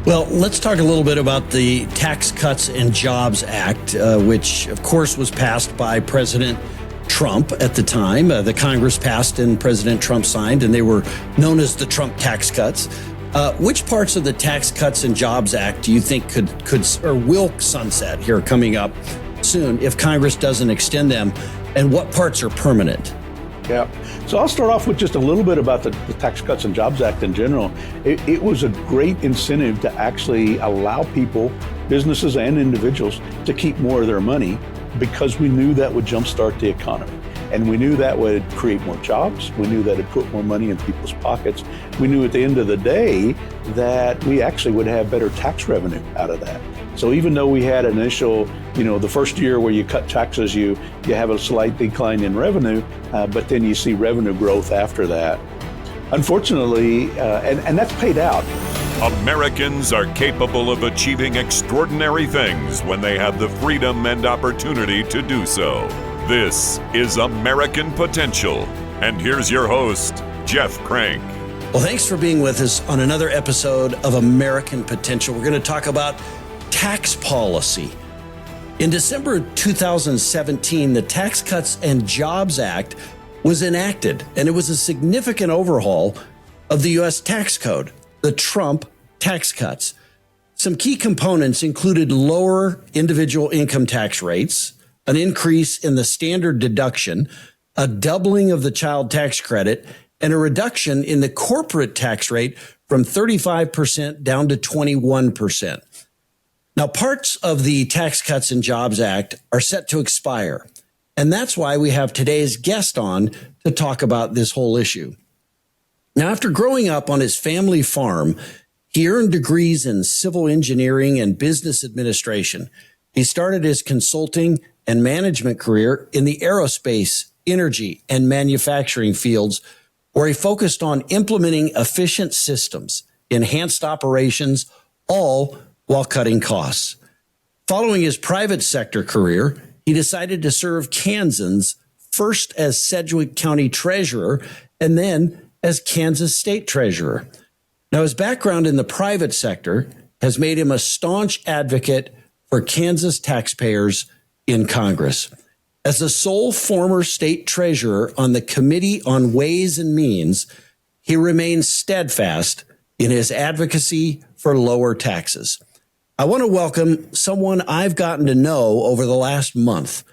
Well, let's talk a little bit about the Tax Cuts and Jobs Act, which, of course, was passed by President Trump at the time. The Congress passed and President Trump signed, and they were known as the Trump tax cuts. Which parts of the Tax Cuts and Jobs Act do you think could or will sunset here coming up soon if Congress doesn't extend them, and what parts are permanent? Yeah. So I'll start off with just a little bit about the Tax Cuts and Jobs Act in general. It was a great incentive to actually allow people, businesses and individuals, to keep more of their money because we knew that would jumpstart the economy. And we knew that would create more jobs. We knew that it put more money in people's pockets. We knew at the end of the day that we actually would have better tax revenue out of that. So even though we had initial, the first year where you cut taxes, you have a slight decline in revenue, but then you see revenue growth after that. Unfortunately, and that's paid out. Americans are capable of achieving extraordinary things when they have the freedom and opportunity to do so. This is American Potential. And here's your host, Jeff Crank. Well, thanks for being with us on another episode of American Potential. We're going to talk about tax policy. In December 2017, the Tax Cuts and Jobs Act was enacted, and it was a significant overhaul of the U.S. tax code, the Trump tax cuts. Some key components included lower individual income tax rates, an increase in the standard deduction, a doubling of the child tax credit, and a reduction in the corporate tax rate from 35% down to 21%. Now, parts of the Tax Cuts and Jobs Act are set to expire, and that's why we have today's guest on to talk about this whole issue. Now, after growing up on his family farm, he earned degrees in civil engineering and business administration. He started his consulting and management career in the aerospace, energy, and manufacturing fields, where he focused on implementing efficient systems, enhanced operations, all while cutting costs. Following his private sector career, he decided to serve Kansans first as Sedgwick County Treasurer and then as Kansas State Treasurer. Now, his background in the private sector has made him a staunch advocate for Kansas taxpayers in Congress. As the sole former state treasurer on the Committee on Ways and Means, he remains steadfast in his advocacy for lower taxes. I want to welcome someone I've gotten to know over the last month,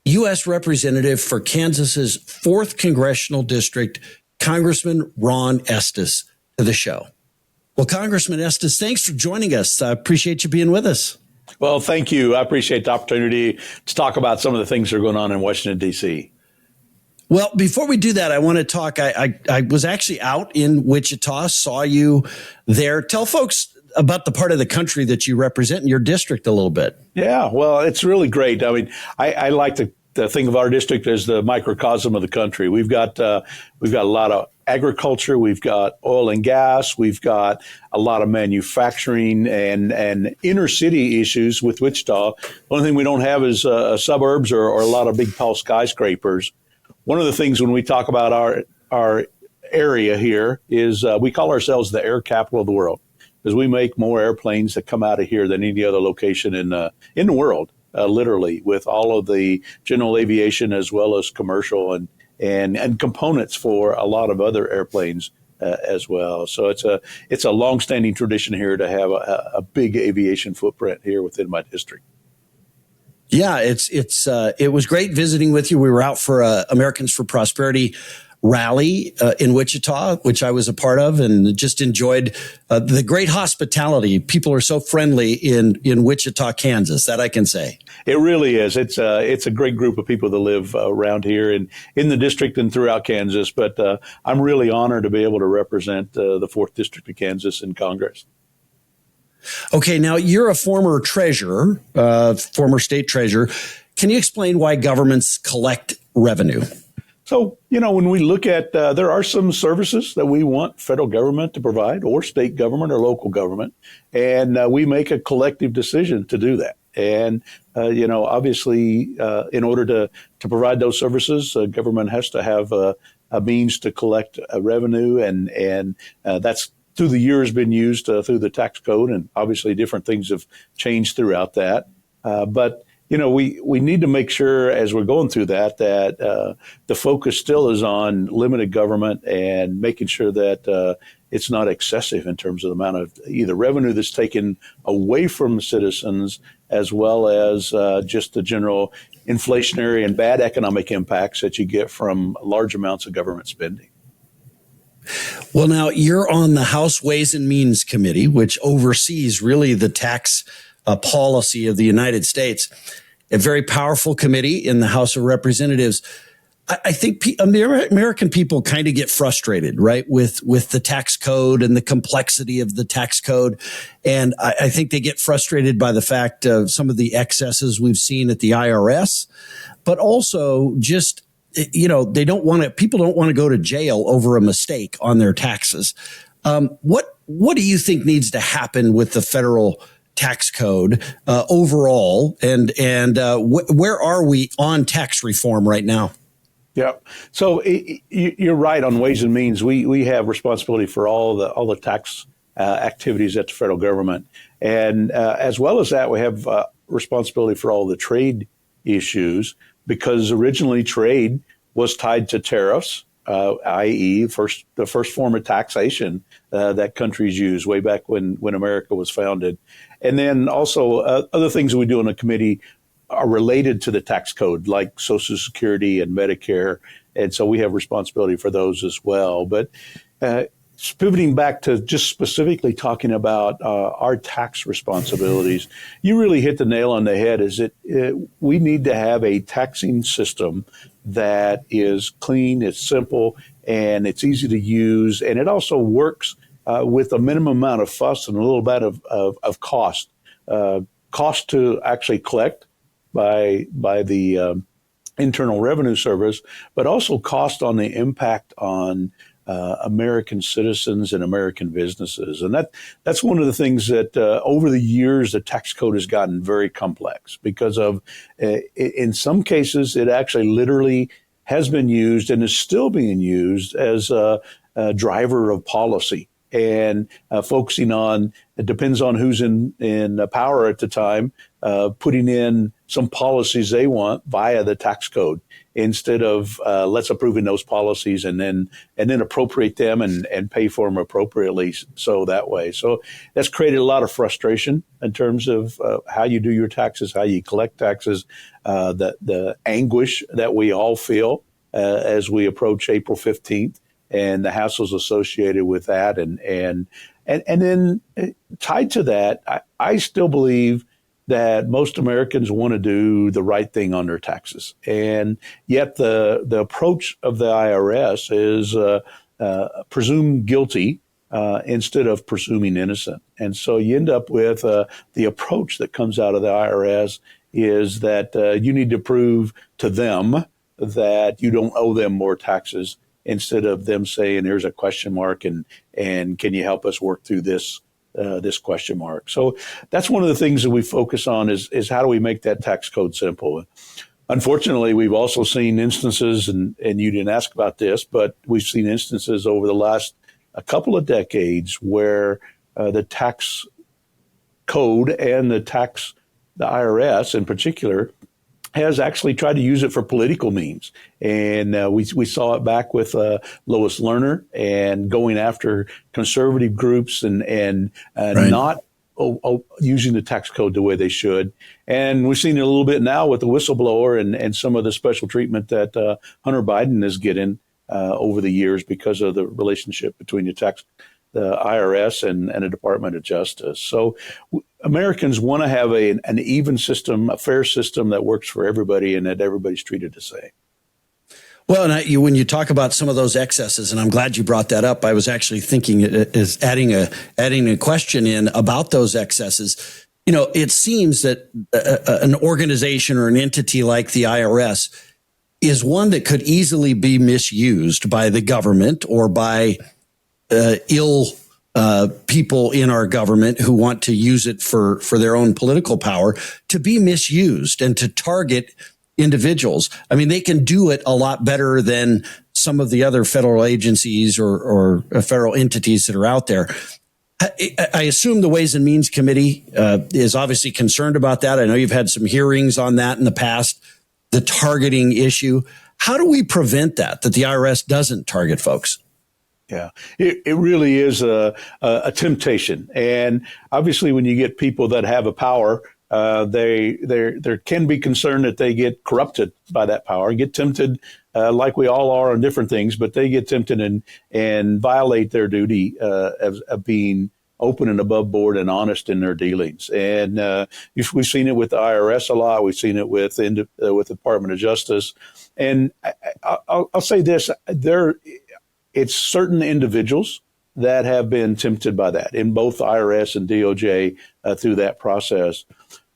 U.S. Representative for Kansas's 4th Congressional District, Congressman Ron Estes, to the show. Well, Congressman Estes, thanks for joining us. I appreciate you being with us. Well, thank you. I appreciate the opportunity to talk about some of the things that are going on in Washington, D.C. Well, before we do that, I want to talk. I was actually out in Wichita, saw you there. Tell folks about the part of the country that you represent in your district a little bit. Yeah, well, it's really great. I mean, I like to think of our district as the microcosm of the country. We've got a lot of agriculture, we've got oil and gas, we've got a lot of manufacturing and inner city issues with Wichita. The only thing we don't have is suburbs or a lot of big tall skyscrapers. One of the things when we talk about our area here is we call ourselves the air capital of the world, because we make more airplanes that come out of here than any other location in the world, literally, with all of the general aviation as well as commercial and components for a lot of other airplanes as well. So it's a longstanding tradition here to have a big aviation footprint here within my district. Yeah, it was great visiting with you. We were out for Americans for Prosperity rally in Wichita, which I was a part of, and just enjoyed the great hospitality. People are so friendly in Wichita, Kansas, that I can say. It really is. It's a great group of people that live around here and in the district and throughout Kansas. But I'm really honored to be able to represent the 4th District of Kansas in Congress. Okay, now you're a former treasurer, former state treasurer. Can you explain why governments collect revenue? So, when we look at, there are some services that we want federal government to provide or state government or local government, and we make a collective decision to do that. And, obviously, in order to provide those services, government has to have a means to collect revenue, and that's through the years been used through the tax code, and obviously different things have changed throughout that. But we need to make sure as we're going through that the focus still is on limited government and making sure that it's not excessive in terms of the amount of either revenue that's taken away from citizens, as well as just the general inflationary and bad economic impacts that you get from large amounts of government spending. Well, now you're on the House Ways and Means Committee, which oversees really the tax policy of the United States. A very powerful committee in the House of Representatives. I think American people kind of get frustrated, right, with the tax code and the complexity of the tax code. And I think they get frustrated by the fact of some of the excesses we've seen at the IRS, but also just, people don't want to go to jail over a mistake on their taxes. What do you think needs to happen with the federal tax code overall? And where are we on tax reform right now? Yeah. So you're right on Ways and Means. We have responsibility for all the tax activities at the federal government. And as well as that, we have responsibility for all the trade issues, because originally trade was tied to tariffs, i.e. the first form of taxation that countries used way back when America was founded. And then also other things that we do in the committee are related to the tax code, like Social Security and Medicare. And so we have responsibility for those as well. But pivoting back to just specifically talking about our tax responsibilities, you really hit the nail on the head. We need to have a taxing system that is clean, it's simple, and it's easy to use. And it also works with a minimum amount of fuss and a little bit of cost. Cost to actually collect by the Internal Revenue Service, but also cost on the impact on American citizens and American businesses. And that's one of the things that over the years, the tax code has gotten very complex because of, in some cases, it actually literally has been used and is still being used as a driver of policy. And focusing on, it depends on who's in power at the time, putting in some policies they want via the tax code instead of let's approving those policies and then appropriate them and pay for them appropriately. So that way, so that's created a lot of frustration in terms of how you do your taxes, how you collect taxes, the anguish that we all feel as we approach April 15th. And the hassles associated with that, and then tied to that, I still believe that most Americans want to do the right thing on their taxes, and yet the approach of the IRS is presume guilty instead of presuming innocent, and so you end up with the approach that comes out of the IRS is that you need to prove to them that you don't owe them more taxes, instead of them saying, here's a question mark and can you help us work through this question mark. So that's one of the things that we focus on is how do we make that tax code simple. Unfortunately, we've also seen instances, and you didn't ask about this, but we've seen instances over the last a couple of decades where the tax code and the IRS in particular has actually tried to use it for political means. And we saw it back with Lois Lerner and going after conservative groups and right. not using the tax code the way they should. And we've seen it a little bit now with the whistleblower and some of the special treatment that Hunter Biden is getting over the years because of the relationship between the IRS and the Department of Justice. So Americans want to have an even system, a fair system that works for everybody and that everybody's treated the same. Well, and when you talk about some of those excesses, and I'm glad you brought that up, I was actually thinking is adding a question in about those excesses. It seems that an organization or an entity like the IRS is one that could easily be misused by the government or by ill people in our government who want to use it for their own political power, to be misused and to target individuals. I mean, they can do it a lot better than some of the other federal agencies or federal entities that are out there. I assume the Ways and Means Committee is obviously concerned about that. I know you've had some hearings on that in the past, the targeting issue. How do we prevent that the IRS doesn't target folks? Yeah, it really is a temptation. And obviously, when you get people that have a power, there can be concern that they get corrupted by that power, get tempted, like we all are on different things, but they get tempted and violate their duty of being open and above board and honest in their dealings. And we've seen it with the IRS a lot. We've seen it with the Department of Justice. And I'll say this: it's certain individuals that have been tempted by that in both IRS and DOJ through that process.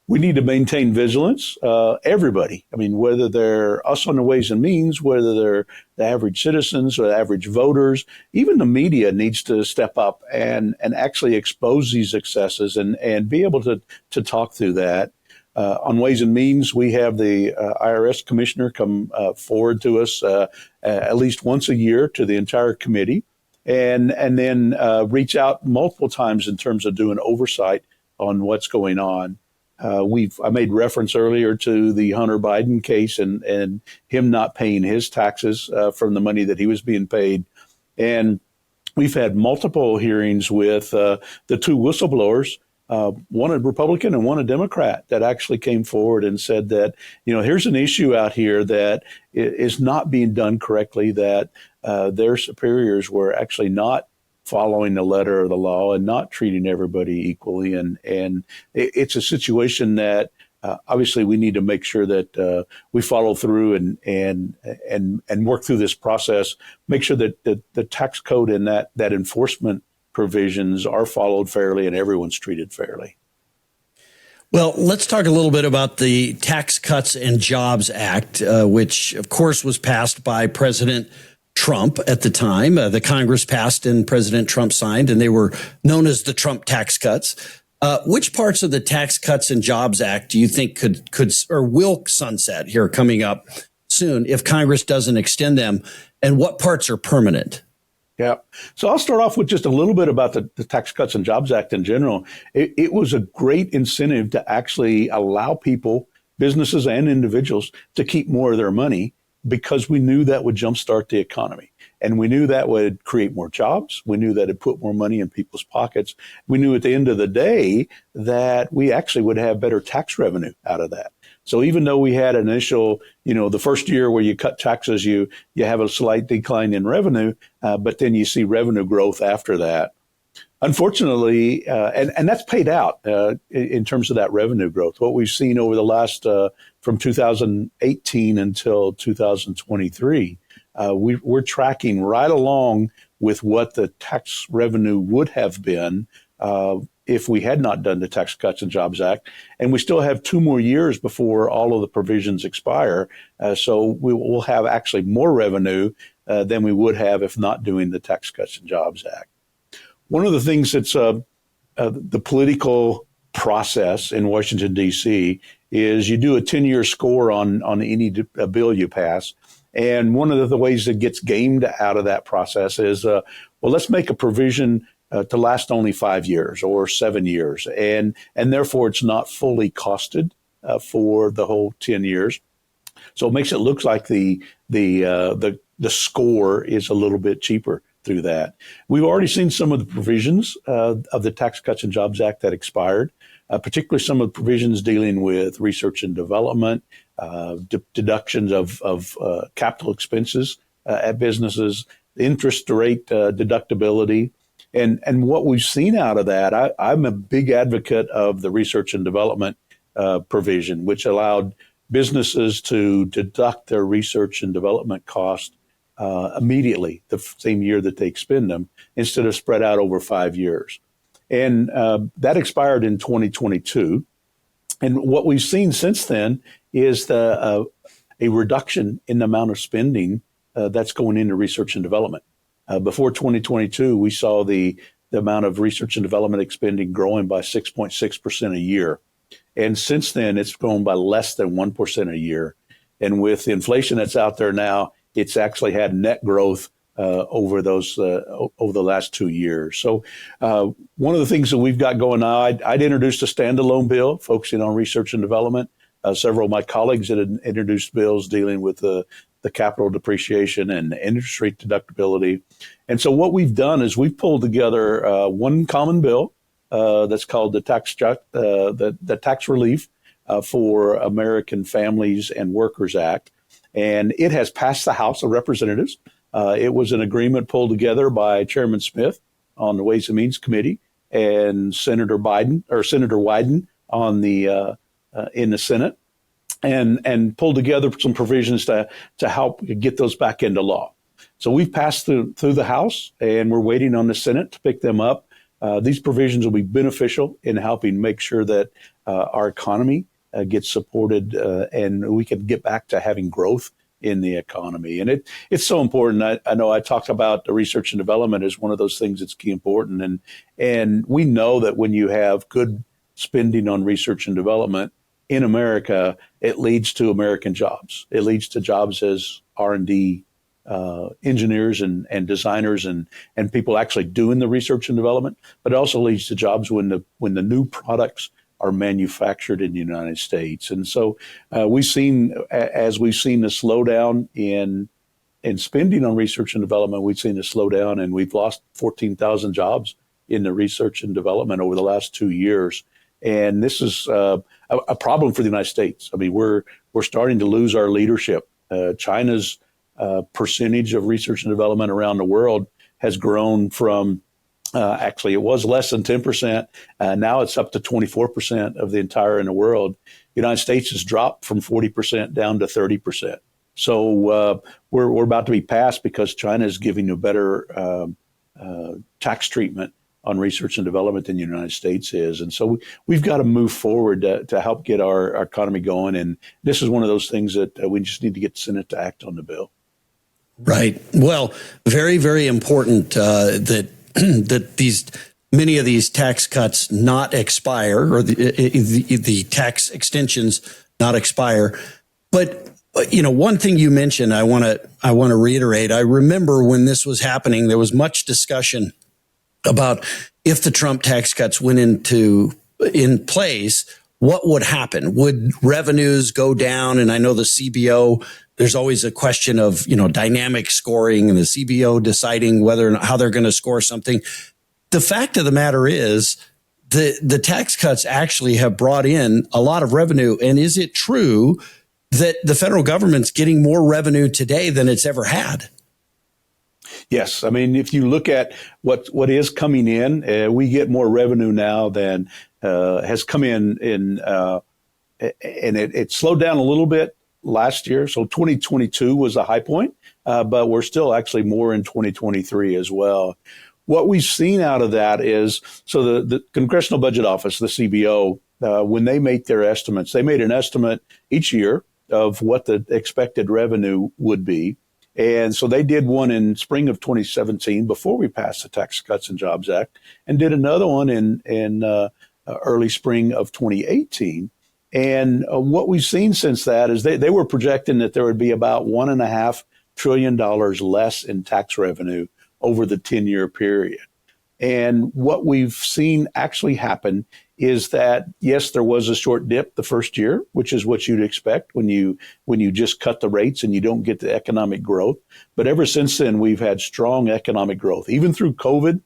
We need to maintain vigilance. Everybody, I mean, whether they're us on the Ways and Means, whether they're the average citizens or the average voters, even the media needs to step up and actually expose these excesses and be able to talk through that. On Ways and Means, we have the IRS commissioner come forward to us at least once a year to the entire committee, and then reach out multiple times in terms of doing oversight on what's going on. I made reference earlier to the Hunter Biden case and him not paying his taxes from the money that he was being paid. And we've had multiple hearings with the two whistleblowers, one a Republican and one a Democrat, that actually came forward and said that, here's an issue out here that is not being done correctly, that their superiors were actually not following the letter of the law and not treating everybody equally. And it's a situation that obviously we need to make sure that we follow through and work through this process, make sure that the tax code and that enforcement provisions are followed fairly and everyone's treated fairly. Well, let's talk a little bit about the Tax Cuts and Jobs Act, which, of course, was passed by President Trump at the time. The Congress passed and President Trump signed, and they were known as the Trump tax cuts. Which parts of the Tax Cuts and Jobs Act do you think could or will sunset here coming up soon if Congress doesn't extend them? And what parts are permanent? Yeah. So I'll start off with just a little bit about the Tax Cuts and Jobs Act in general. It was a great incentive to actually allow people, businesses and individuals, to keep more of their money, because we knew that would jumpstart the economy. And we knew that would create more jobs. We knew that it'd put more money in people's pockets. We knew at the end of the day that we actually would have better tax revenue out of that. So even though we had an initial, the first year where you cut taxes, you have a slight decline in revenue, but then you see revenue growth after that. Unfortunately, and that's paid out in terms of that revenue growth. What we've seen over the last, from 2018 until 2023, we're tracking right along with what the tax revenue would have been if we had not done the Tax Cuts and Jobs Act. And we still have 2 more years before all of the provisions expire. So we will have actually more revenue than we would have if not doing the Tax Cuts and Jobs Act. One of the things that's the political process in Washington, D.C. is you do a 10-year score on any bill you pass. And one of the ways that gets gamed out of that process is, let's make a provision to last only 5 years or 7 years. And therefore, it's not fully costed for the whole 10 years. So it makes it look like the score is a little bit cheaper through that. We've already seen some of the provisions of the Tax Cuts and Jobs Act that expired, particularly some of the provisions dealing with research and development, deductions of capital expenses at businesses, interest rate deductibility. And what we've seen out of that, I'm a big advocate of the research and development provision, which allowed businesses to deduct their research and development costs immediately, the same year that they expend them, instead of spread out over 5 years. And that expired in 2022. And what we've seen since then is a reduction in the amount of spending that's going into research and development. Before 2022, we saw the amount of research and development expending growing by 6.6% a year. And since then, it's grown by less than 1% a year. And with the inflation that's out there now, it's actually had net growth over the last 2 years. So one of the things that we've got going on, I'd introduced a standalone bill focusing on research and development. Several of my colleagues had introduced bills dealing with the capital depreciation and interest rate deductibility. And so what we've done is we've pulled together one common bill that's called the Tax Relief for American Families and Workers Act. And it has passed the House of Representatives. It was an agreement pulled together by Chairman Smith on the Ways and Means Committee and Senator Wyden on the in the Senate, and pulled together some provisions to help get those back into law. So we've passed through the House, and we're waiting on the Senate to pick them up. These provisions will be beneficial in helping make sure that our economy gets supported and we can get back to having growth in the economy. And it's so important. I know I talked about the research and development as one of those things that's key important. And we know that when you have good spending on research and development in America, it leads to American jobs. It leads to jobs as R&D engineers and designers and people actually doing the research and development, but it also leads to jobs when the new products are manufactured in the United States. And so we've seen the slowdown in spending on research and development, we've seen a slowdown, and we've lost 14,000 jobs in the research and development over the last 2 years. And this is a problem for the United States. I mean, we're starting to lose our leadership. China's percentage of research and development around the world has grown from actually, it was less than 10%. Now it's up to 24% of the entire in the world. The United States has dropped from 40% down to 30%. So we're about to be passed because China is giving a better tax treatment on research and development than the United States is. And so we've got to move forward to help get our economy going. And this is one of those things that we just need to get the Senate to act on the bill. Right. Well, very, very important that many of these tax cuts not expire, or the tax extensions not expire. But one thing you mentioned, I want to reiterate. I remember when this was happening, there was much discussion about if the Trump tax cuts went in place, what would happen? Would revenues go down? And I know the CBO, there's always a question of, dynamic scoring and the CBO deciding whether or how they're going to score something. The fact of the matter is the tax cuts actually have brought in a lot of revenue. And is it true that the federal government's getting more revenue today than it's ever had? Yes. I mean, if you look at what is coming in, we get more revenue now than has come in, and it slowed down a little bit last year. So 2022 was a high point, but we're still actually more in 2023 as well. What we've seen out of that is, so the Congressional Budget Office, the CBO, when they make their estimates, they made an estimate each year of what the expected revenue would be. And so they did one in spring of 2017 before we passed the Tax Cuts and Jobs Act, and did another one in early spring of 2018. And what we've seen since that is they were projecting that there would be about $1.5 trillion less in tax revenue over the 10-year period. And what we've seen actually happen is that, yes, there was a short dip the first year, which is what you'd expect when you just cut the rates and you don't get the economic growth. But ever since then, we've had strong economic growth. Even through COVID,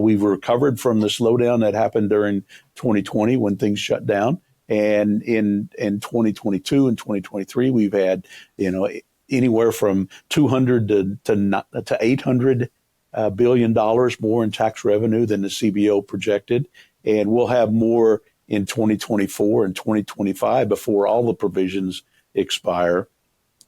we've recovered from the slowdown that happened during 2020 when things shut down. And in 2022 and 2023, we've had, anywhere from $200 to $800 billion more in tax revenue than the CBO projected. And we'll have more in 2024 and 2025 before all the provisions expire.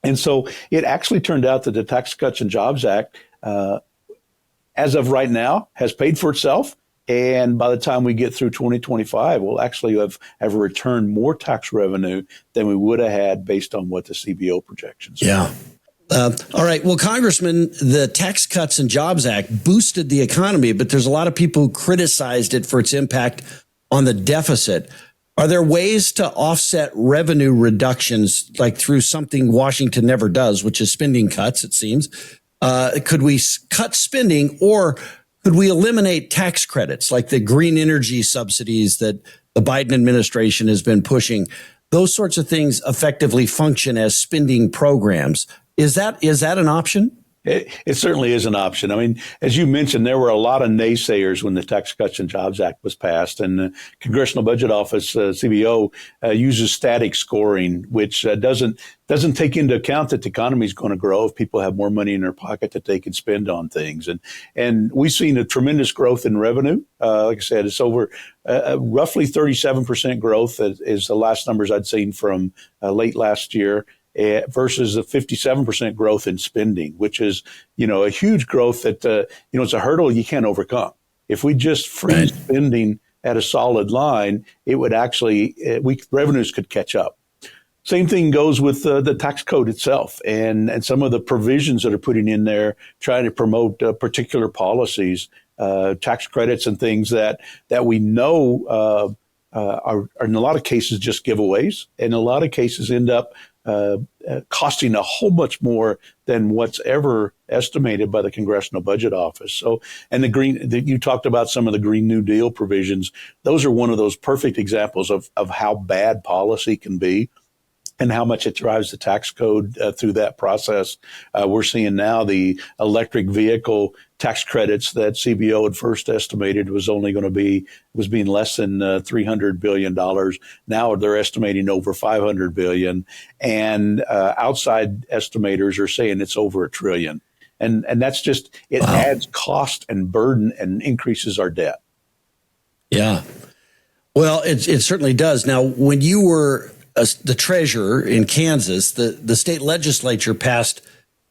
And so it actually turned out that the Tax Cuts and Jobs Act, as of right now, has paid for itself. And by the time we get through 2025, we'll actually have returned more tax revenue than we would have had based on what the CBO projections are. Yeah. All right. Well, Congressman, the Tax Cuts and Jobs Act boosted the economy, but there's a lot of people who criticized it for its impact on the deficit. Are there ways to offset revenue reductions, like through something Washington never does, which is spending cuts, it seems? Could we cut spending, or could we eliminate tax credits like the green energy subsidies that the Biden administration has been pushing? Those sorts of things effectively function as spending programs. Is that an option? It certainly is an option. I mean, as you mentioned, there were a lot of naysayers when the Tax Cuts and Jobs Act was passed, and the Congressional Budget Office, CBO, uses static scoring, which doesn't take into account that the economy is going to grow if people have more money in their pocket that they can spend on things. And we've seen a tremendous growth in revenue. Like I said, it's over roughly 37% growth is the last numbers I'd seen from late last year, versus a 57% growth in spending, which is, a huge growth that, it's a hurdle you can't overcome. If we just freeze spending at a solid line, it would actually, revenues could catch up. Same thing goes with the tax code itself and some of the provisions that are putting in there, trying to promote particular policies, tax credits and things that we know are in a lot of cases just giveaways, and in a lot of cases end up costing a whole much more than what's ever estimated by the Congressional Budget Office. So, and you talked about some of the Green New Deal provisions. Those are one of those perfect examples of how bad policy can be and how much it drives the tax code through that process. We're seeing now the electric vehicle tax credits that CBO had first estimated was being less than $300 billion. Now they're estimating over $500 billion, and outside estimators are saying it's over $1 trillion. And that's just, it adds cost and burden and increases our debt. Yeah. Well, it certainly does. Now, when you were the treasurer in Kansas, the state legislature passed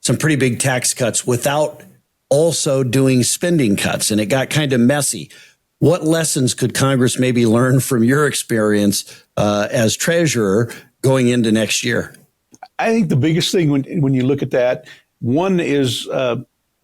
some pretty big tax cuts without also doing spending cuts, and it got kind of messy. What lessons could Congress maybe learn from your experience as treasurer going into next year? I think the biggest thing when you look at that, one is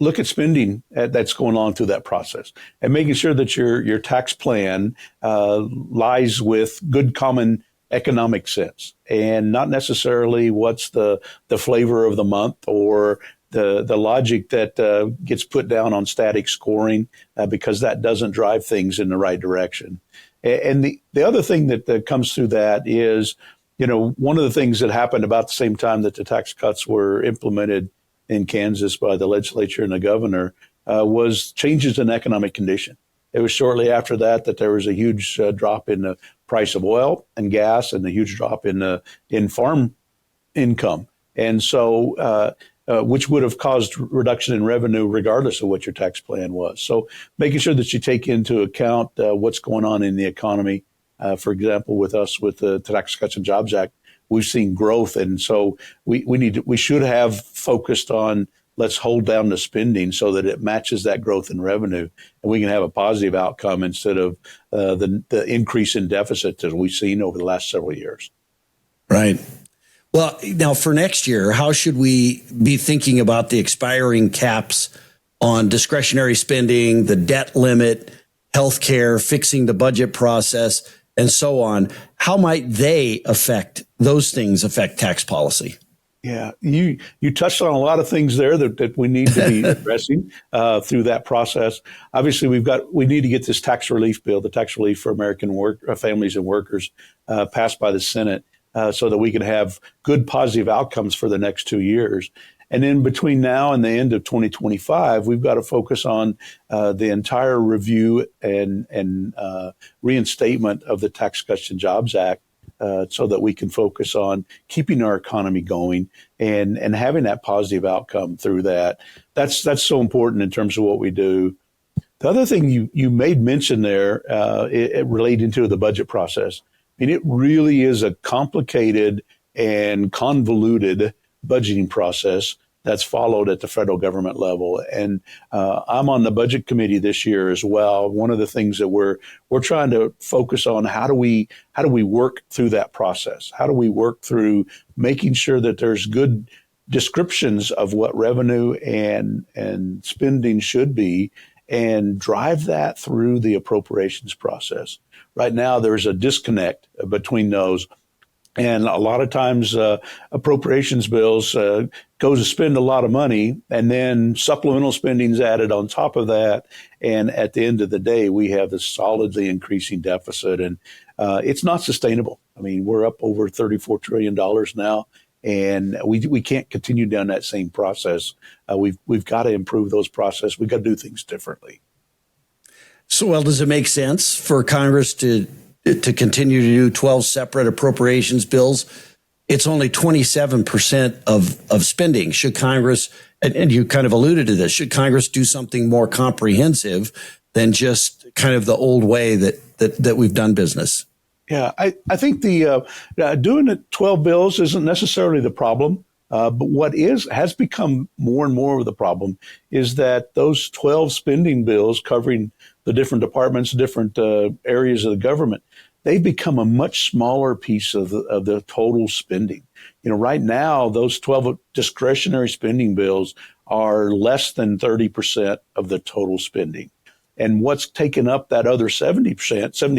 look at spending that's going on through that process and making sure that your tax plan lies with good common economic sense and not necessarily what's the flavor of the month or the logic that gets put down on static scoring, because that doesn't drive things in the right direction. And the other thing that comes through that is, one of the things that happened about the same time that the tax cuts were implemented in Kansas by the legislature and the governor was changes in economic condition. It was shortly after that there was a huge drop in the price of oil and gas, and a huge drop in farm income, and so which would have caused reduction in revenue regardless of what your tax plan was. So making sure that you take into account what's going on in the economy. For example, with the Tax Cuts and Jobs Act, we've seen growth, and so we should have focused on, let's hold down the spending so that it matches that growth in revenue, and we can have a positive outcome instead of the increase in deficit that we've seen over the last several years. Right. Well, now for next year, how should we be thinking about the expiring caps on discretionary spending, the debt limit, healthcare, fixing the budget process, and so on? How might those things affect tax policy? Yeah, you touched on a lot of things there that we need to be addressing through that process. Obviously, we need to get this tax relief bill, the tax relief for American families and workers, passed by the Senate so that we can have good positive outcomes for the next 2 years. And then between now and the end of 2025, we've got to focus on the entire review and reinstatement of the Tax Cuts and Jobs Act, so that we can focus on keeping our economy going and having that positive outcome through that. That's so important in terms of what we do. The other thing you made mention there, it relating to the budget process. I mean, it really is a complicated and convoluted budgeting process that's followed at the federal government level. And I'm on the budget committee this year as well. One of the things that we're trying to focus on, how do we work through that process? How do we work through making sure that there's good descriptions of what revenue and spending should be, and drive that through the appropriations process? right now there's a disconnect between those. And a lot of times appropriations bills go to spend a lot of money, and then supplemental spending is added on top of that. And at the end of the day, we have this solidly increasing deficit, and it's not sustainable. I mean, we're up over $34 trillion now, and we can't continue down that same process. We've got to improve those processes. We've got to do things differently. So, well, does it make sense for Congress to continue to do 12 separate appropriations bills? It's only 27% of spending. Should Congress, and you kind of alluded to this, should Congress do something more comprehensive than just kind of the old way that we've done business? Yeah, I think the doing the 12 bills isn't necessarily the problem. But what has become more and more of the problem is that those 12 spending bills covering the different departments, different areas of the government, they've become a much smaller piece of the total spending. Right now, those 12 discretionary spending bills are less than 30% of the total spending. And what's taken up that other 70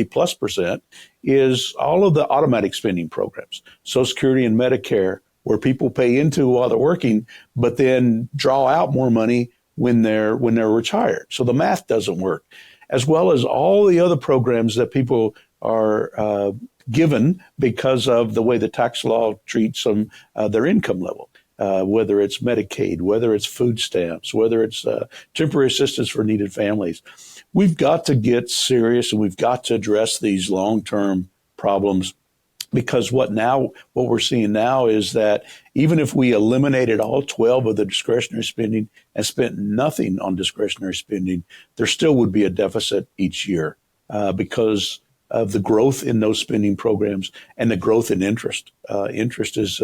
plus percent, is all of the automatic spending programs, Social Security and Medicare, where people pay into while they're working, but then draw out more money when they're retired. So the math doesn't work, as well as all the other programs that people are given because of the way the tax law treats them, their income level, whether it's Medicaid, whether it's food stamps, whether it's temporary assistance for needed families. We've got to get serious, and we've got to address these long-term problems. Because what we're seeing now is that even if we eliminated all 12 of the discretionary spending and spent nothing on discretionary spending, there still would be a deficit each year because of the growth in those spending programs and the growth in interest. Interest is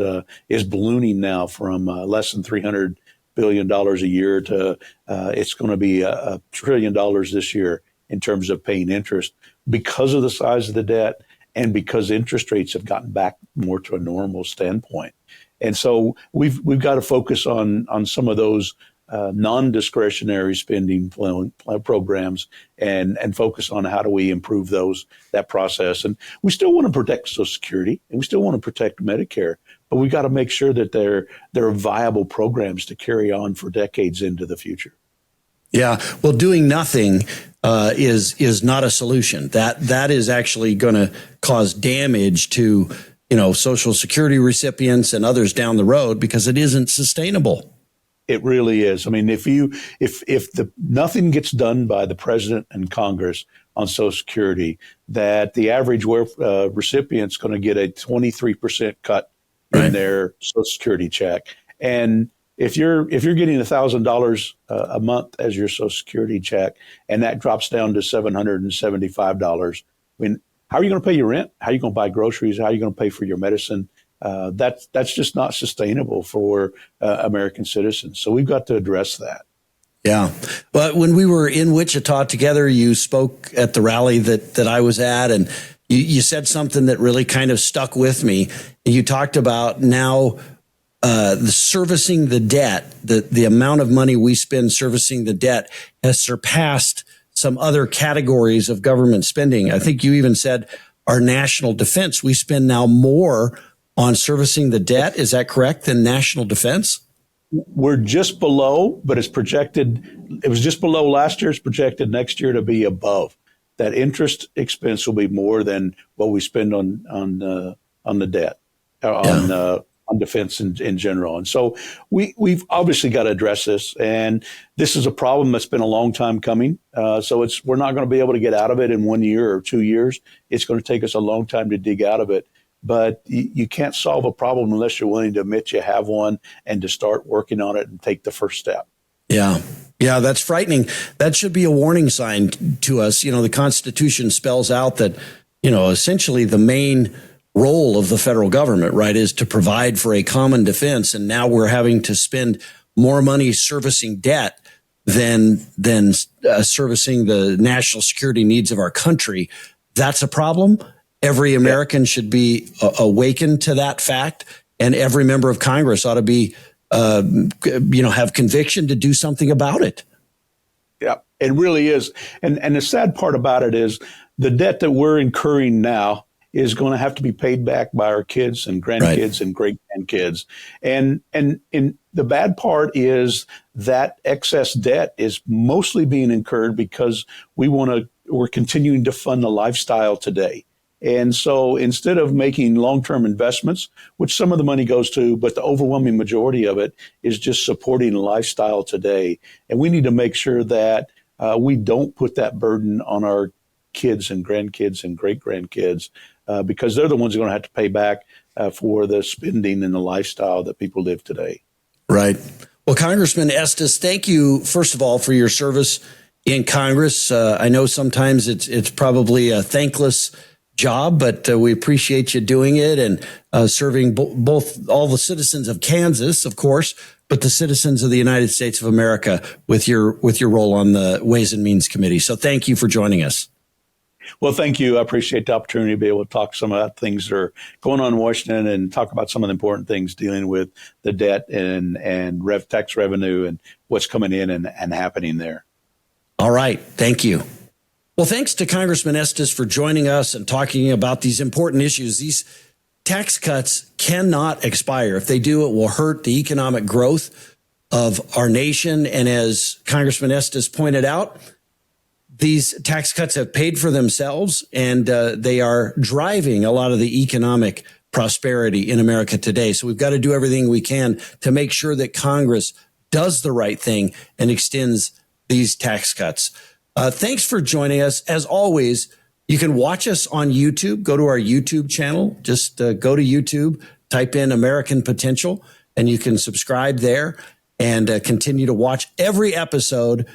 ballooning now from less than $300 billion a year to it's going to be $1 trillion this year in terms of paying interest because of the size of the debt, and because interest rates have gotten back more to a normal standpoint. And so we've got to focus on some of those non-discretionary spending programs and focus on how do we improve that process. And we still want to protect Social Security, and we still want to protect Medicare, but we've got to make sure that they're viable programs to carry on for decades into the future. Yeah, well, doing nothing is not a solution. That is actually going to cause damage to Social Security recipients and others down the road because it isn't sustainable. It really is. I mean, if nothing gets done by the president and Congress on Social Security, that the average recipient's going to get a 23% cut in their Social Security check, and if you're getting $1,000 a month as your Social Security check, and that drops down to $775, I mean, how are you going to pay your rent? How are you going to buy groceries? How are you going to pay for your medicine? That's just not sustainable for American citizens. So we've got to address that. Yeah. But when we were in Wichita together, you spoke at the rally that I was at, and you said something that really kind of stuck with me. You talked about now the servicing the debt, the amount of money we spend servicing the debt has surpassed some other categories of government spending. I think you even said our national defense, we spend now more on servicing the debt. Is that correct? Than national defense? We're just below, but it's projected. It was just below last year. It's projected next year to be above. That interest expense will be more than what we spend on the debt, on defense in general. And so we've obviously got to address this. And this is a problem that's been a long time coming. So we're not going to be able to get out of it in 1 year or 2 years. It's going to take us a long time to dig out of it. But you can't solve a problem unless you're willing to admit you have one and to start working on it and take the first step. Yeah. Yeah, that's frightening. That should be a warning sign to us. The Constitution spells out that, essentially the main role of the federal government, right, is to provide for a common defense. And now we're having to spend more money servicing debt than servicing the national security needs of our country. That's a problem. Every American should be awakened to that fact, and every member of Congress ought to be, have conviction to do something about it. Yeah, it really is. And the sad part about it is the debt that we're incurring now is going to have to be paid back by our kids and grandkids and great grandkids. And the bad part is that excess debt is mostly being incurred because we're continuing to fund the lifestyle today. And so instead of making long-term investments, which some of the money goes to, but the overwhelming majority of it is just supporting lifestyle today. And we need to make sure that we don't put that burden on our kids and grandkids and great-grandkids because they're the ones who are going to have to pay back for the spending and the lifestyle that people live today. Right. Well, Congressman Estes, thank you, first of all, for your service in Congress. I know sometimes it's probably a thankless job, but we appreciate you doing it and serving both all the citizens of Kansas, of course, but the citizens of the United States of America with your role on the Ways and Means Committee. So thank you for joining us. Well, thank you. I appreciate the opportunity to be able to talk some about things that are going on in Washington and talk about some of the important things dealing with the debt and tax revenue and what's coming in and happening there. All right. Thank you. Well, thanks to Congressman Estes for joining us and talking about these important issues. These tax cuts cannot expire. If they do, it will hurt the economic growth of our nation. And as Congressman Estes pointed out, these tax cuts have paid for themselves, and they are driving a lot of the economic prosperity in America today. So we've got to do everything we can to make sure that Congress does the right thing and extends these tax cuts. Thanks for joining us. As always, you can watch us on YouTube. Go to our YouTube channel. Just go to YouTube, type in American Potential, and you can subscribe there and continue to watch every episode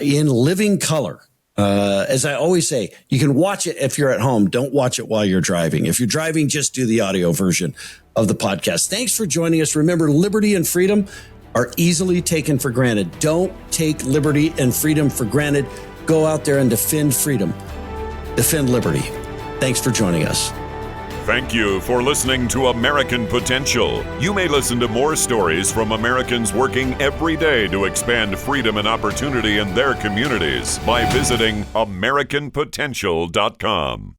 in living color. As I always say, you can watch it if you're at home. Don't watch it while you're driving. If you're driving, just do the audio version of the podcast. Thanks for joining us. Remember, liberty and freedom are easily taken for granted. Don't take liberty and freedom for granted. Go out there and defend freedom. Defend liberty. Thanks for joining us. Thank you for listening to American Potential. You may listen to more stories from Americans working every day to expand freedom and opportunity in their communities by visiting AmericanPotential.com.